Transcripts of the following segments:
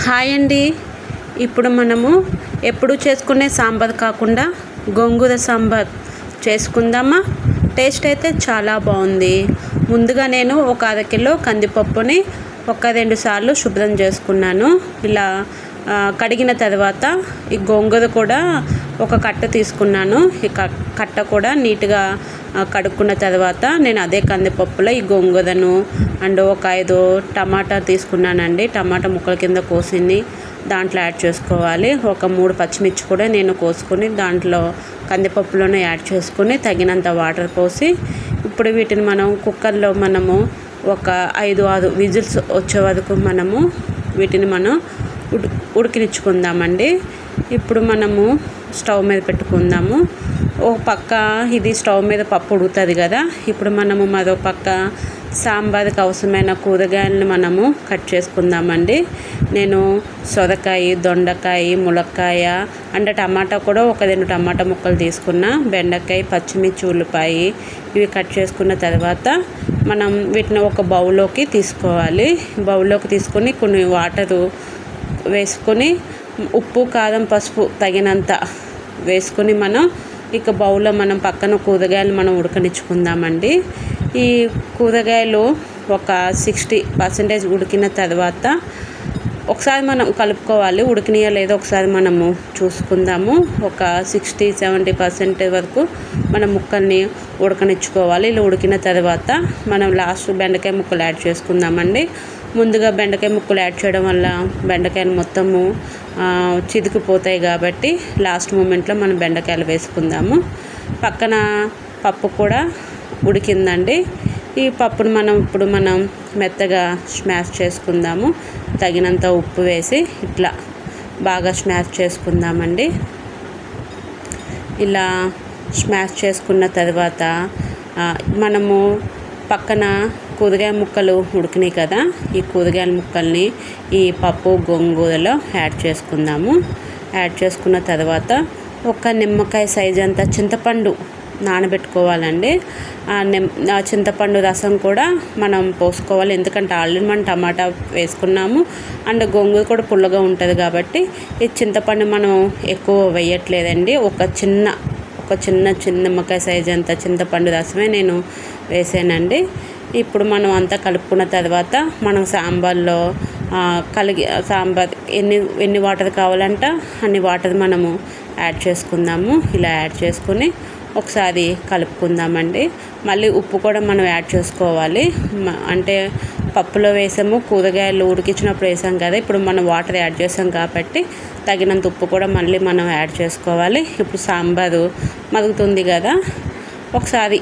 Hi అండి. ఇప్పుడు మనము ఎప్పుడు చేసుకునే సాంబార్ కాకుండా గోంగూర సాంబార్ చేసుకుందామా. టేస్ట్ అయితే చాలా బాగుంది. ముందుగా నేను ఒక అర కిలో కందిపప్పుని ఒక 2 సార్లు శుభ్రం చేసుకున్నాను. ఇలా కడిగిన తర్వాత ఈ గోంగూర కూడా ఒక కట్ట తీసుకున్నాను. ఈ కట్ట కూడా నీట్గా కడుక్కున్న తర్వాత నేను అదే కందిపప్పులో ఈ గోంగూరను అండ్ ఒక 5 టమాటా తీసుకున్నానండి. టమాటా ముక్కల కింద కోసింది దాంట్లో యాడ్ చేసుకోవాలి. ఒక 3 పచ్చిమిర్చి కూడా నేను కోసుకొని దాంట్లో కందిపప్పులోనే యాడ్ చేసుకొని తగినంత వాటర్ పోసి ఇప్పుడు వీటిని మనం కుక్కర్లో మనము ఒక 5-6 విజిల్స్ వచ్చే వరకు మనము వీటిని మనం ఉడికించుకుందామండి. ఇప్పుడు మనము స్టవ్ మీద పెట్టుకుందాము. ఒక పక్క ఇది స్టవ్ మీద పప్పు ఉడుకుతుంది కదా. ఇప్పుడు మనము మరో పక్క సాంబార్కి అవసరమైన కూరగాయలను మనము కట్ చేసుకుందామండి. నేను సొరకాయ, దొండకాయ, ములక్కాయ అండ్ టమాటా కూడా ఒక 2 టమాటా ముక్కలు తీసుకున్న, బెండకాయ, పచ్చిమిర్చి, ఉల్లిపాయ ఇవి కట్ చేసుకున్న తర్వాత మనం వీటిని ఒక బౌల్లోకి తీసుకోవాలి. బౌల్లోకి తీసుకొని కొన్ని వాటరు వేసుకొని ఉప్పు, కారం, పసుపు తగినంత వేసుకొని మనం ఇక బౌల్లో మనం పక్కన కూరగాయలు మనం ఉడకనిచ్చుకుందామండి. ఈ కూరగాయలు ఒక 60% ఉడికిన తర్వాత ఒకసారి మనం కలుపుకోవాలి. ఉడికినాయో లేదో ఒకసారి మనము చూసుకుందాము. ఒక 60-70% వరకు మనం ముక్కల్ని ఉడకనిచ్చుకోవాలి. ఇలా ఉడికిన తర్వాత మనం లాస్ట్ బెండకాయ ముక్కలు యాడ్ చేసుకుందామండి. ముందుగా బెండకాయ ముక్కలు యాడ్ చేయడం వల్ల బెండకాయలు మొత్తము చితికిపోతాయి కాబట్టి లాస్ట్ మూమెంట్లో మనం బెండకాయలు వేసుకుందాము. పక్కన పప్పు కూడా ఉడికిందండి. ఈ పప్పును ఇప్పుడు మనం మెత్తగా స్మాష్ చేసుకుందాము. తగినంత ఉప్పు వేసి ఇట్లా బాగా స్మాష్ చేసుకుందామండి. ఇలా స్మాష్ చేసుకున్న తర్వాత మనము పక్కన కూరగాయ ముక్కలు ఉడికినాయి కదా, ఈ కూరగాయల ముక్కల్ని ఈ పప్పు గోంగూరలో యాడ్ చేసుకుందాము. యాడ్ చేసుకున్న తర్వాత ఒక నిమ్మకాయ సైజు అంత చింతపండు నానబెట్టుకోవాలండి. ఆ చింతపండు రసం కూడా మనం పోసుకోవాలి. ఎందుకంటే ఆల్రెడీ మనం టమాటా వేసుకున్నాము అండ్ గోంగూర కూడా పుల్లగా ఉంటుంది కాబట్టి ఈ చింతపండు మనం ఎక్కువ వేయట్లేదండి. ఒక చిన్న నిమ్మకాయ సైజు అంత చింతపండు రసమే నేను వేసానండి. ఇప్పుడు మనం అంతా కలుపుకున్న తర్వాత మనం సాంబార్లో సాంబార్ ఎన్ని వాటర్ కావాలంటే అన్ని వాటర్ మనము యాడ్ చేసుకుందాము. ఇలా యాడ్ చేసుకొని ఒకసారి కలుపుకుందామండి. మళ్ళీ ఉప్పు కూడా మనం యాడ్ చేసుకోవాలి. అంటే పప్పులో వేసాము, కూరగాయలు ఉడికించినప్పుడు వేసాం కదా, ఇప్పుడు మనం వాటర్ యాడ్ చేసాం కాబట్టి తగినంత ఉప్పు కూడా మళ్ళీ మనం యాడ్ చేసుకోవాలి. ఇప్పుడు సాంబారు మరుగుతుంది కదా, ఒకసారి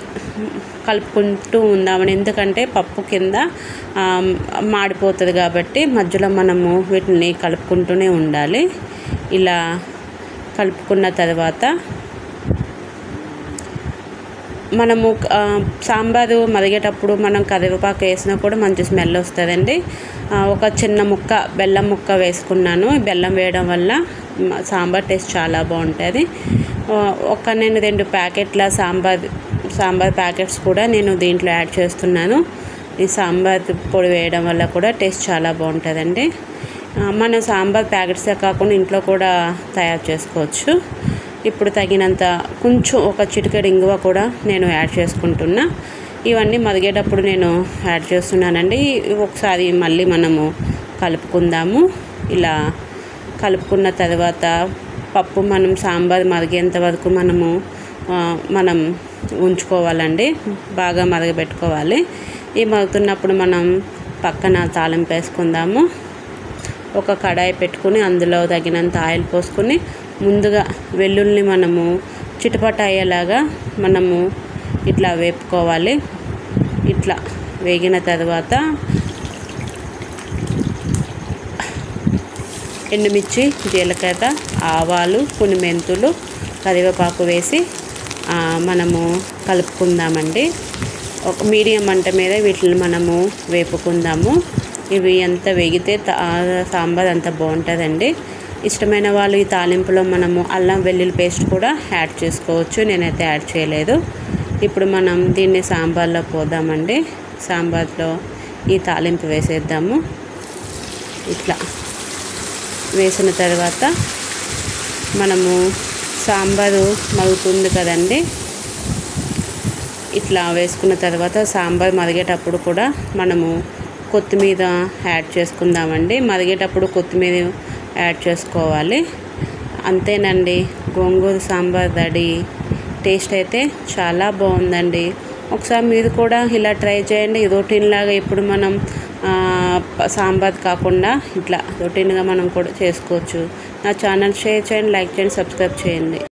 కలుపుకుంటూ ఉందామని. ఎందుకంటే పప్పు కింద మాడిపోతుంది కాబట్టి మధ్యలో మనము వీటిని కలుపుకుంటూనే ఉండాలి. ఇలా కలుపుకున్న తర్వాత మనము సాంబారు మరిగేటప్పుడు మనం కరివేపాకు వేసినా కూడా మంచి స్మెల్ వస్తుందండి. ఒక చిన్న ముక్క బెల్లం ముక్క వేసుకున్నాను. బెల్లం వేయడం వల్ల సాంబార్ టేస్ట్ చాలా బాగుంటుంది. నేను 2 ప్యాకెట్ల సాంబార్ ప్యాకెట్స్ కూడా నేను దీంట్లో యాడ్ చేస్తున్నాను. ఈ సాంబార్ పొడి వేయడం వల్ల కూడా టేస్ట్ చాలా బాగుంటుందండి. మనం సాంబార్ ప్యాకెట్సే కాకుండా ఇంట్లో కూడా తయారు చేసుకోవచ్చు. ఇప్పుడు తగినంత కొంచెం ఒక చిటికెడు ఇంగువ కూడా నేను యాడ్ చేసుకుంటున్నా. ఇవన్నీ మరిగేటప్పుడు నేను యాడ్ చేస్తున్నానండి. ఒకసారి మళ్ళీ మనము కలుపుకుందాము. ఇలా కలుపుకున్న తర్వాత పప్పు మనం సాంబార్ మరిగేంత వరకు మనం ఉంచుకోవాలండి. బాగా మరగబెట్టుకోవాలి. ఈ మరుగుతున్నప్పుడు మనం పక్కన తాలింపు వేసుకుందాము. ఒక కడాయి పెట్టుకుని అందులో తగినంత ఆయిల్ పోసుకొని ముందుగా వెల్లుల్ని మనము చిటపట అయ్యేలాగా మనము ఇట్లా వేపుకోవాలి. ఇట్లా వేగిన తర్వాత ఎండుమిర్చి, జీలకర్ర, ఆవాలు, కొన్ని మెంతులు, కరివేపాకు వేసి మనము కలుపుకుందామండి. ఒక మీడియం మంట మీద వీటిని మనము వేపుకుందాము. ఇవి ఎంత వేగితే సాంబార్ అంత బాగుంటుందండి. ఇష్టమైన వాళ్ళు ఈ తాలింపులో మనము అల్లం వెల్లుల్లి పేస్ట్ కూడా యాడ్ చేసుకోవచ్చు. నేనైతే యాడ్ చేయలేదు. ఇప్పుడు మనం దీన్ని సాంబార్లో పోద్దామండి. సాంబార్లో ఈ తాలింపు వేసేద్దాము. ఇట్లా వేసిన తర్వాత మనము సాంబారు మరుగుతుంది కదండి, ఇట్లా వేసుకున్న తర్వాత సాంబార్ మరిగేటప్పుడు కూడా మనము కొత్తిమీర యాడ్ చేసుకుందామండి. మరిగేటప్పుడు కొత్తిమీర యాడ్ చేసుకోవాలి. అంతేనండి, గోంగూర సాంబార్ రెడీ. టేస్ట్ అయితే చాలా బాగుందండి. ఒకసారి మీరు కూడా ఇలా ట్రై చేయండి. రొటీన్ లాగా ఇప్పుడు మనం సాంబార్ కాకుండా ఇట్లా రొటీన్గా మనం కూడా చేసుకోవచ్చు. నా ఛానల్ షేర్ చేయండి, లైక్ చేయండి, సబ్స్క్రైబ్ చేయండి.